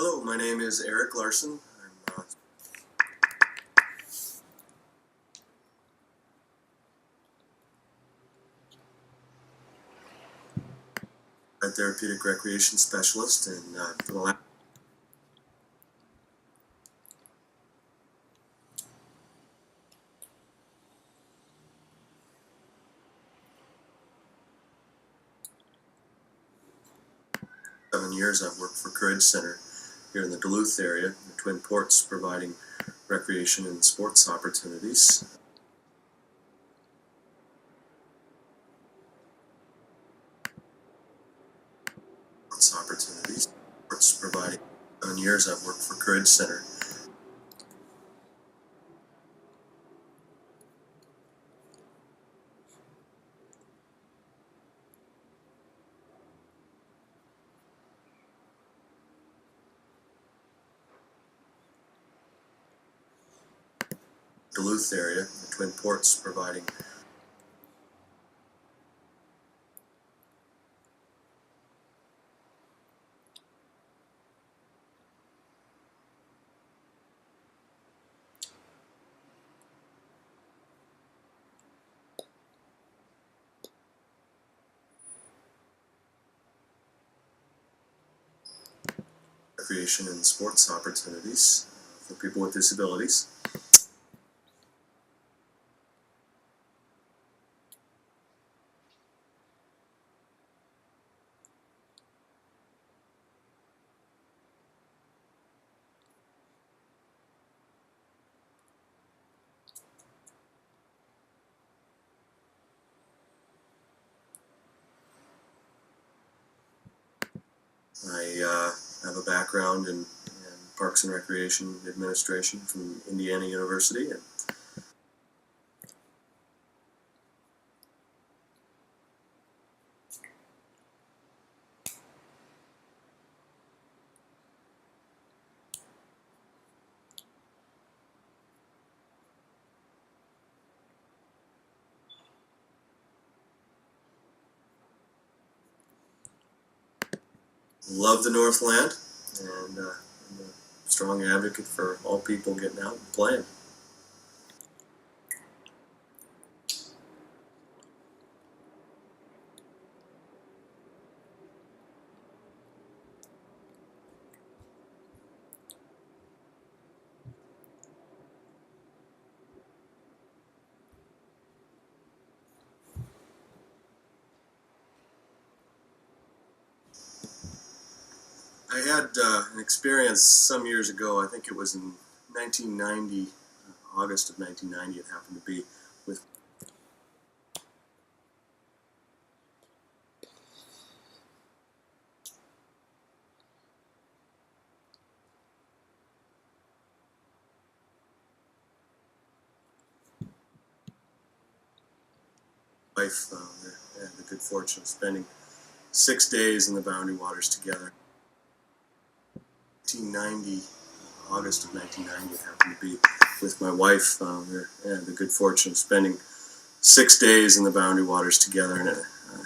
Hello, my name is Eric Larson. I'm a therapeutic recreation specialist, and for the last 7 years I've worked for Courage Center here in the Duluth area, the Twin Ports, providing recreation and sports opportunities. Sports providing 7 years I've worked for Courage Center. Duluth area, the Twin Ports, providing recreation and sports opportunities for people with disabilities. I have a background in Parks and Recreation Administration from Indiana University, and love the Northland, and I'm a strong advocate for all people getting out and playing. I had an experience some years ago. I think it was in 1990, August of 1990. It happened to be with my wife. I had the good fortune of spending 6 days in the Boundary Waters together. 1990, August of 1990. It happened to be with my wife. We had the good fortune of spending 6 days in the Boundary Waters together, and it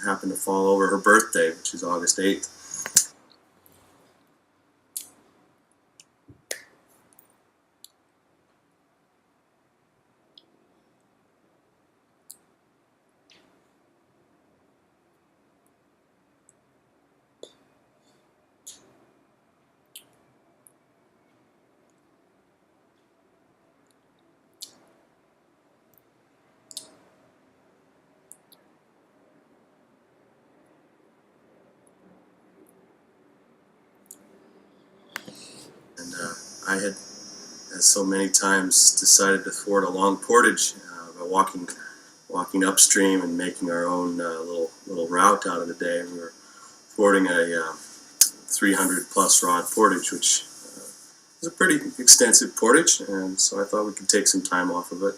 happened to fall over her birthday, which is August 8th. And I had, as so many times, decided to thwart a long portage by walking upstream and making our own little route out of the day. We were thwarting a 300 plus rod portage, which is a pretty extensive portage, and so I thought we could take some time off of it.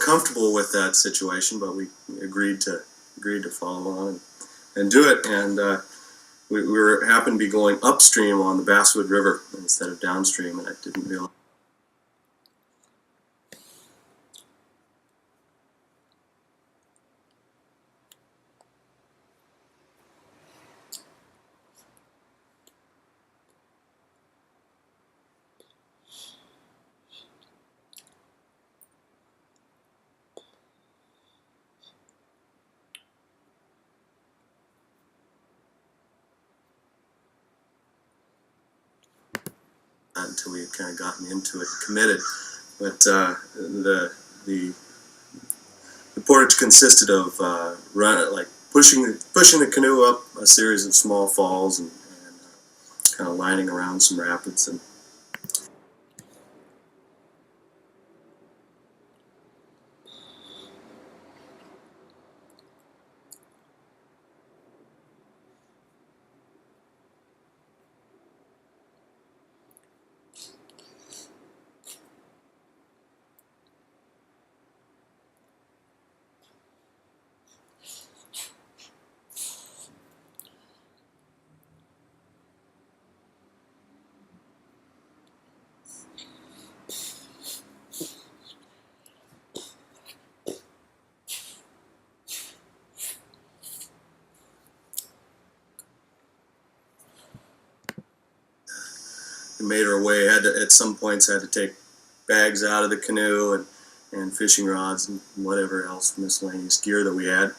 comfortable with that situation, but we agreed to follow on and do it. And we were happened to be going upstream on the Basswood River instead of downstream, and I didn't realize. Until we had kind of gotten into it, committed. But the portage consisted of pushing the canoe up a series of small falls and kind of lining around some rapids. And we made our way. At some points had to take bags out of the canoe and fishing rods and whatever else miscellaneous gear that we had.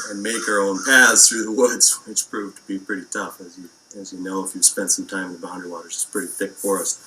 And make our own paths through the woods, which proved to be pretty tough, as you know if you've spent some time in the Boundary Waters. It's pretty thick forest.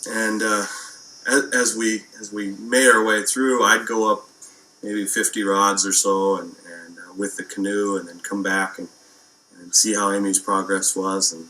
And as we made our way through, I'd go up maybe 50 rods or so, and with the canoe, and then come back and see how Amy's progress was. And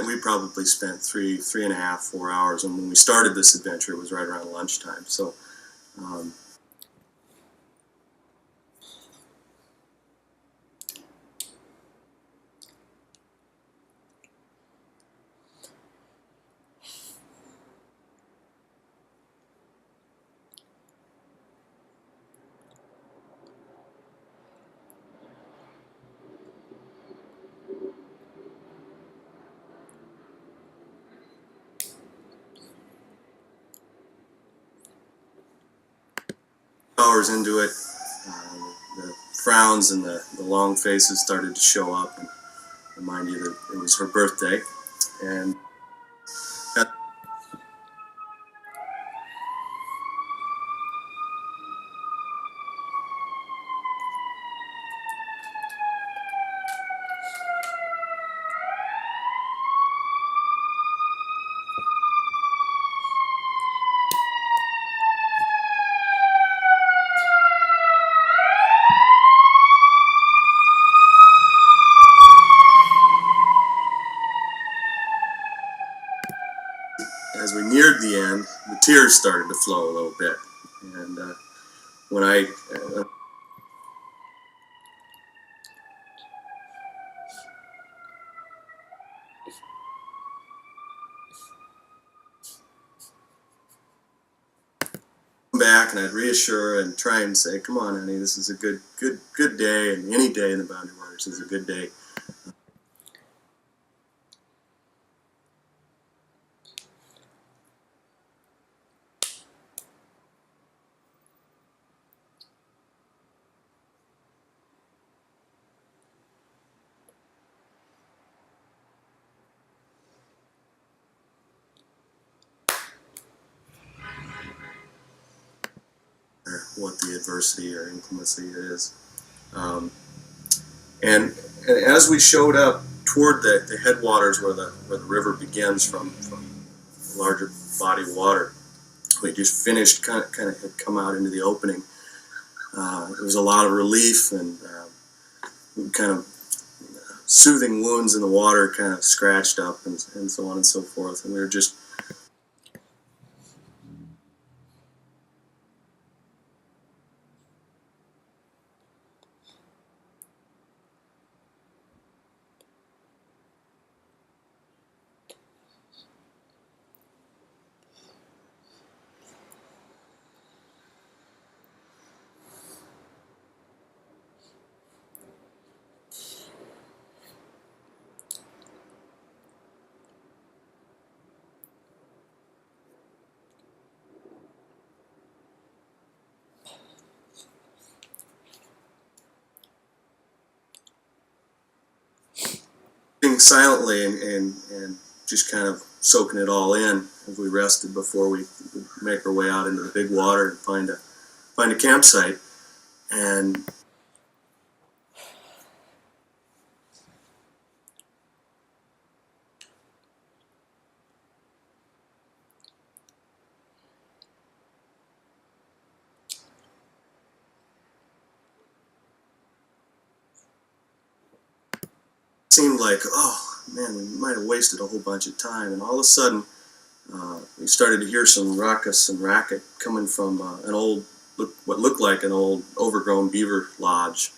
we probably spent 3.5, 4 hours, and when we started this adventure, it was right around lunchtime. So. Hours into it, the frowns and the long faces started to show up and remind you that it was her birthday. And tears started to flow a little bit. And when I back, and I'd reassure and try and say, "Come on, honey, this is a good day, and any day in the Boundary Waters is a good day." Or what the adversity or inclemency is. Um, and as we showed up toward the headwaters where the river begins from a larger body of water, we just finished kind of had come out into the opening. There was a lot of relief and kind of soothing wounds in the water, kind of scratched up and so on and so forth. And we were just sitting silently and just kind of soaking it all in as we rested before we make our way out into the big water and find a campsite. And it seemed like, oh man, we might have wasted a whole bunch of time. And all of a sudden, we started to hear some ruckus and racket coming from an old, what looked like an old overgrown beaver lodge.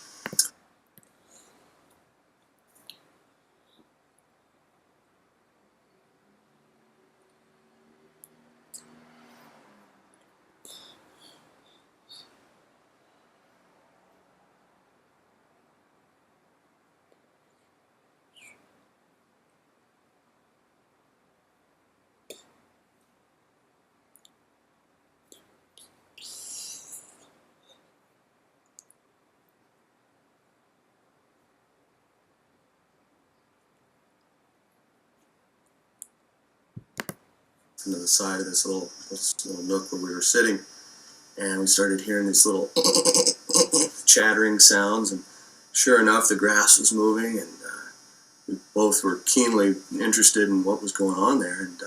Into the side of this little nook where we were sitting, and we started hearing these little chattering sounds, and sure enough, the grass was moving, and we both were keenly interested in what was going on there. And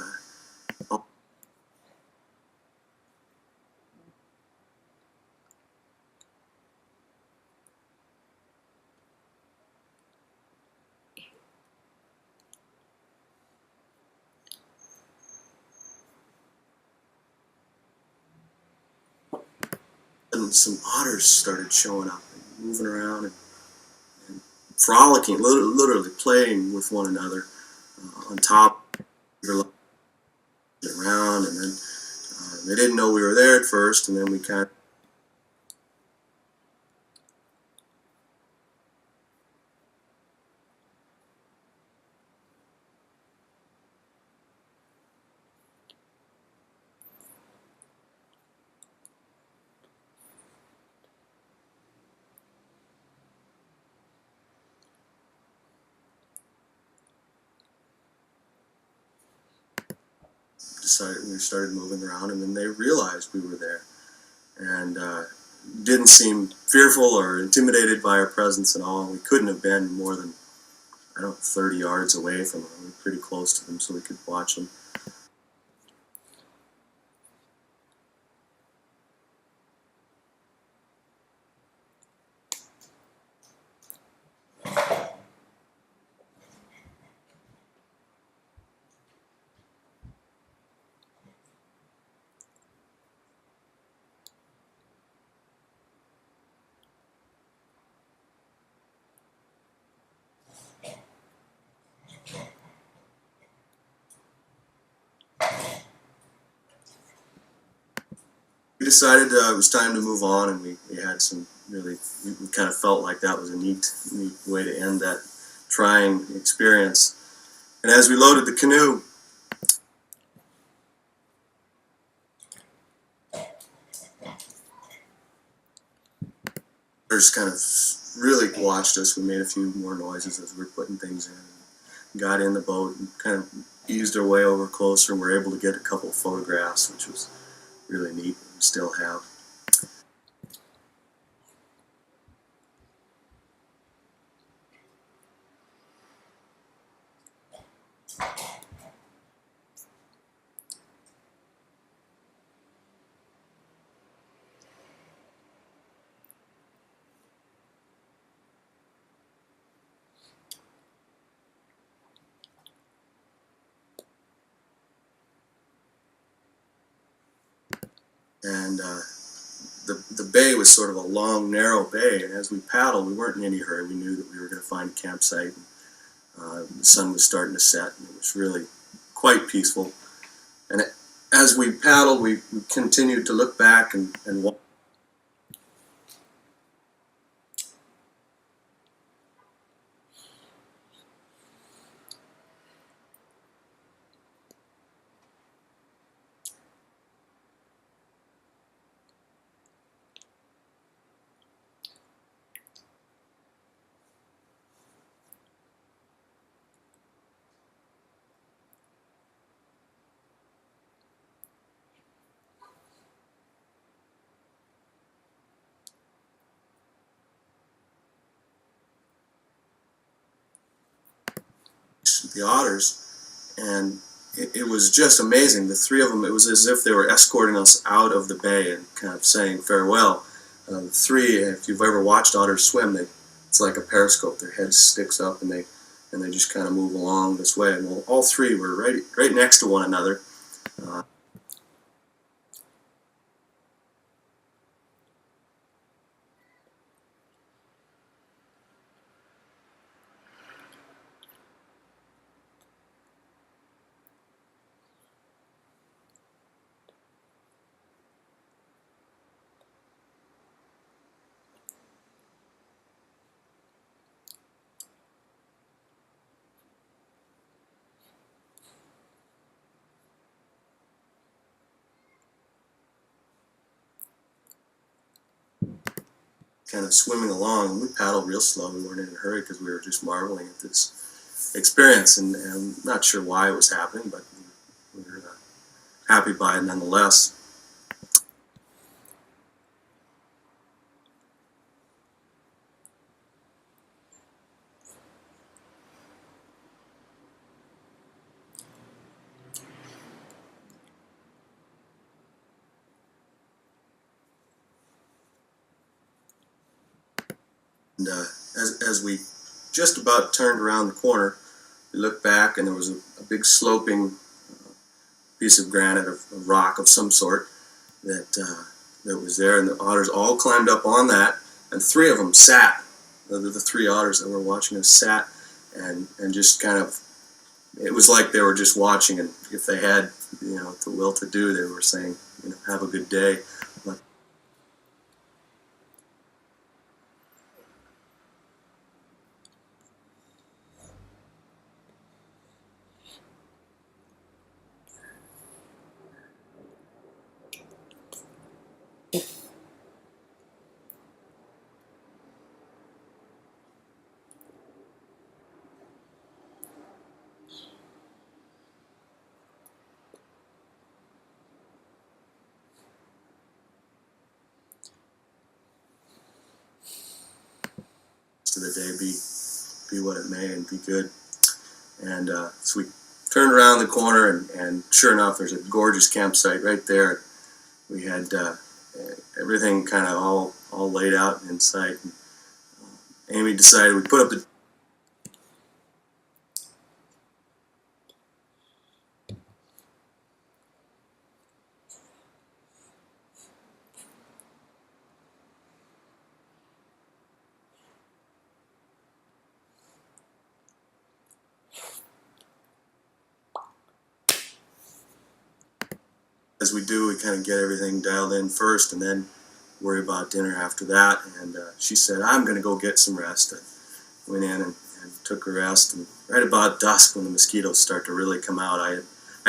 some otters started showing up and moving around and frolicking, literally playing with one another on top around. And then they didn't know we were there at first, and then we kind of we started moving around, and then they realized we were there, and didn't seem fearful or intimidated by our presence at all. We couldn't have been more than, I don't know, 30 yards away from them. We were pretty close to them, so we could watch them. we decided it was time to move on, and we had some really, we kind of felt like that was a neat way to end that trying experience. And as we loaded the canoe, others kind of really watched us. We made a few more noises as we were putting things in, got in the boat, and kind of eased our way over closer, and were able to get a couple of photographs, which was really neat. We still have. And the bay was sort of a long, narrow bay, and as we paddled, we weren't in any hurry. We knew that we were going to find a campsite. The sun was starting to set, and it was really quite peaceful. And as we paddled, we continued to look back and walk. The otters, and it was just amazing. The three of them, it was as if they were escorting us out of the bay and kind of saying farewell. The three, if you've ever watched otters swim, it's like a periscope. Their head sticks up, and they just kind of move along this way. And well, all three were right next to one another. Uh, kind of swimming along, and we paddled real slow. We weren't in a hurry because we were just marveling at this experience, and I'm not sure why it was happening, but we were happy by it nonetheless. And as we just about turned around the corner, we looked back, and there was a big sloping piece of granite, of rock of some sort, that was there, and the otters all climbed up on that, and three of them sat. The three otters that were watching us sat, and just kind of, it was like they were just watching, and if they had, the will to do, they were saying, have a good day. But to the day be what it may, and be good. And so we turned around the corner, and sure enough, there's a gorgeous campsite right there. We had everything kind of all laid out in sight. And, Amy decided we put up the as we do, we kind of get everything dialed in first and then worry about dinner after that. And she said, I'm going to go get some rest. I went in and took a rest. And right about dusk, when the mosquitoes start to really come out, I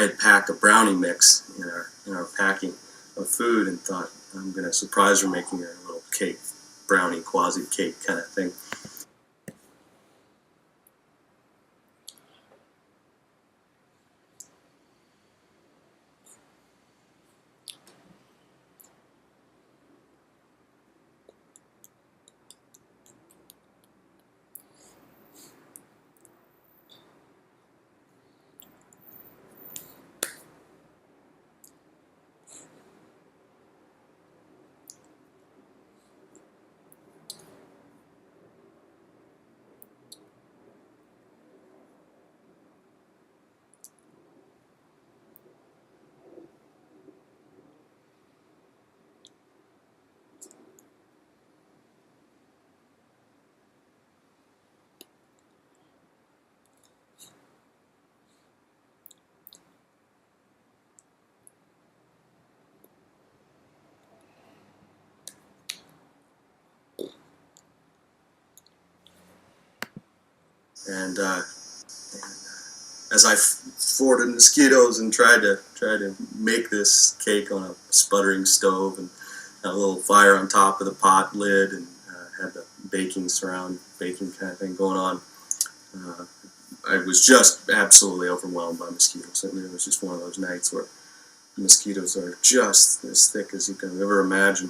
had packed a brownie mix in our packing of food and thought, I'm going to surprise her, making her a little cake, brownie quasi cake kind of thing. And as I forded mosquitoes and tried to make this cake on a sputtering stove and had a little fire on top of the pot lid and had the baking kind of thing going on. I was just absolutely overwhelmed by mosquitoes. I mean, it was just one of those nights where mosquitoes are just as thick as you can ever imagine.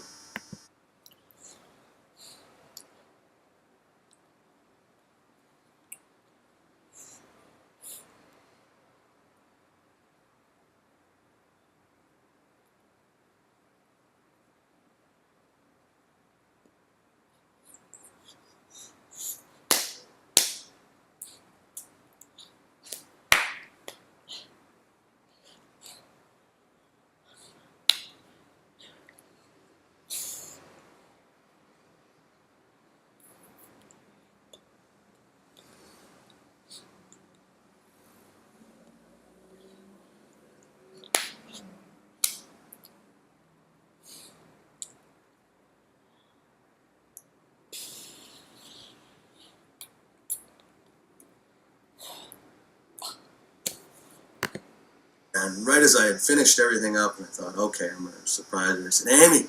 And right as I had finished everything up, and I thought, okay, I'm going to surprise her. I said, Amy!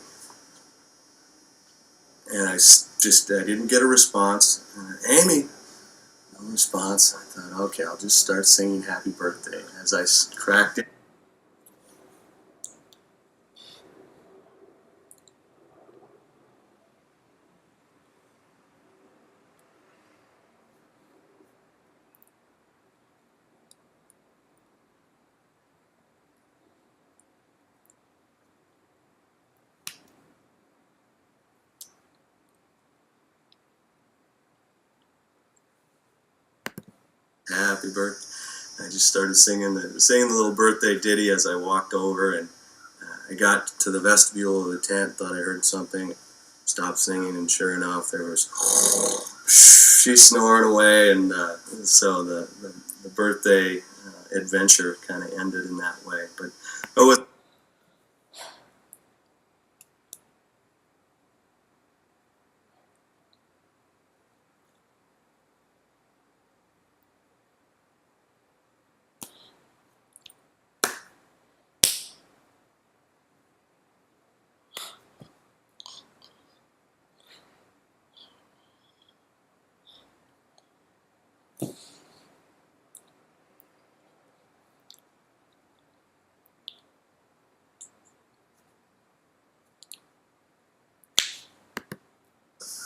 And I didn't get a response. Amy! No response. I thought, okay, I'll just start singing Happy Birthday. As I cracked it, Happy Birthday. I just started singing the little birthday ditty as I walked over, and I got to the vestibule of the tent, thought I heard something, stopped singing, and sure enough, there was she snoring away, and so the birthday adventure kind of ended in that way. But oh,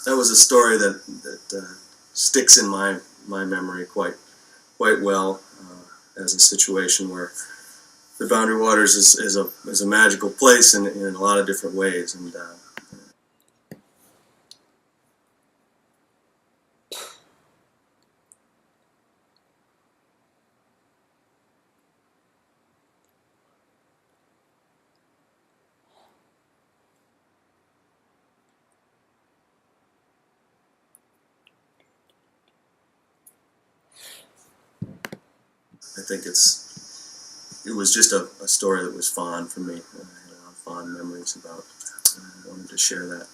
that was a story that sticks in my memory quite well as a situation where the Boundary Waters is a magical place in a lot of different ways, and I think it it was just a story that was fond for me. I had a lot of fond memories about. I wanted to share that.